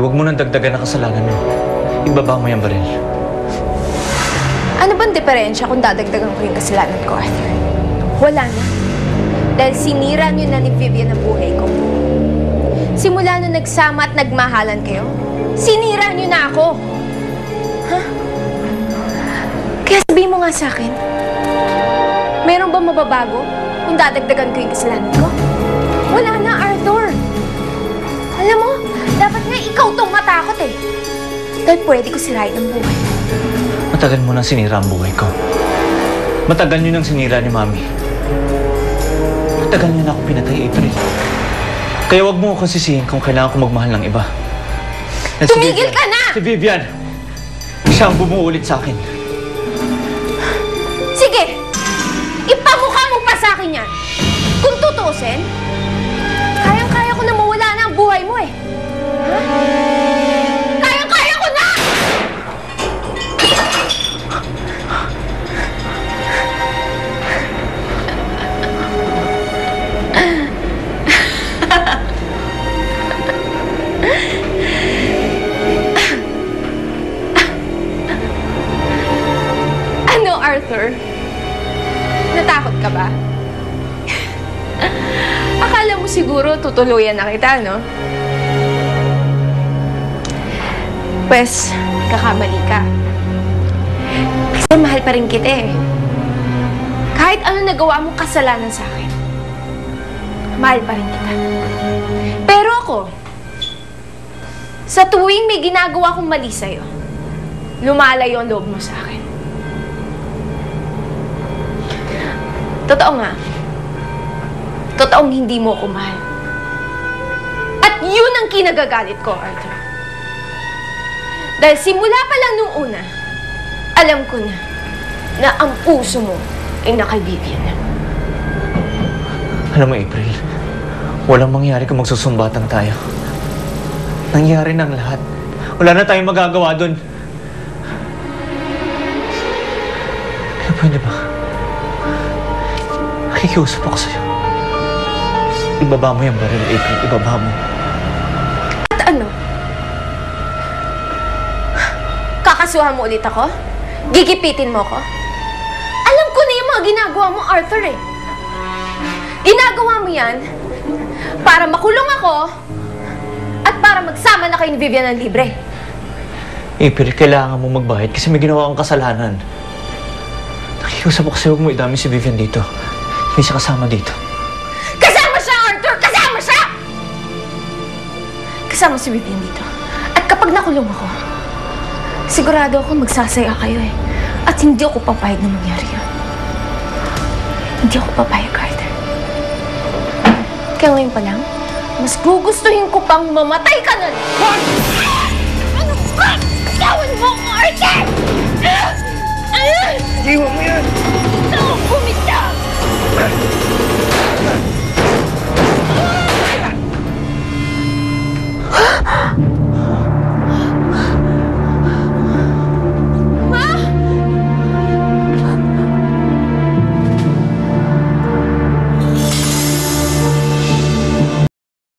Huwag mo nang dagdagan ang kasalanan mo. Ibaba mo yung baril. Ano bang diferensya kung dadagdagan ko yung kasalanan ko, Arthur? Wala na. Dahil sinira niyo na ni Vivian ang buhay ko. Simula nung nagsama at nagmahalan kayo, sinira niyo na ako. Ha? Kaya sabihin mo nga sa akin, meron ba mababago kung dadagdagan ko yung kasalanan ko? Wala na, Arthur. Alam mo, dapat nga ikaw tong matakot eh. Dahil pwede ko sirain ang buhay. Matagal mo nang sinira ang buhay ko. Matagal niyo nang sinira ni Mami. Matagal niyo na ako pinatay, April. Kaya wag mo akong sisihin kung kailangan ko magmahal ng iba. Tumigil ka na! Si Vivian! Siya ang bumuulit sa akin. Sige! Ipamukha mo pa sa akin yan! Kung tutusin, kayang-kaya ko na mawala na ang buhay mo eh. Ha? Kayang-kaya ko na! Ano, Arthur? Natakot ka ba? Akala mo siguro tutuluyan na kita, no? Pues, kakamali ka. Kasi mahal pa rin kita eh. Kahit ano nagawa mong kasalanan sa akin, mahal pa rin kita. Pero ako, sa tuwing may ginagawa kong mali sa'yo, lumalayo ang loob mo sa akin. Totoo nga. Totoong hindi mo ako mahal. At yun ang kinagagalit ko, Arthur. Dahil simula pa lang nung una, alam ko na ang puso mo ay nakay Vivian. Alam mo, April, walang mangyari kung magsusumbatan tayo. Nangyari ng lahat. Wala na tayong magagawa dun. Kaya pwede ba? Nakikiusap ako sa'yo. Ibaba mo yung baril, April. Ibaba mo. At ano? Kakasuhan mo ulit ako? Gigipitin mo ko? Alam ko na yung mga ginagawa mo, Arthur eh. Ginagawa mo yan para makulong ako at para magsama na kayo ni Vivian ng libre. April, kailangan mo magbayad kasi may ginawa kang kasalanan. Nakikiusap ako sa'yo, huwag mo idami si Vivian dito. Hindi siya kasama dito. Kasama siya, Arthur! Kasama siya! Kasama si Vivian dito. At kapag nakulong ako, sigurado ako magsasaya kayo eh. At hindi ako papayag na mangyari yun. Hindi ako papayag, Arthur. Kaya ngayon pa lang, mas gugustuhin ko pang mamatay ka na. Ano ka? Tawan mo ako, Arthur! Iwan mo yan!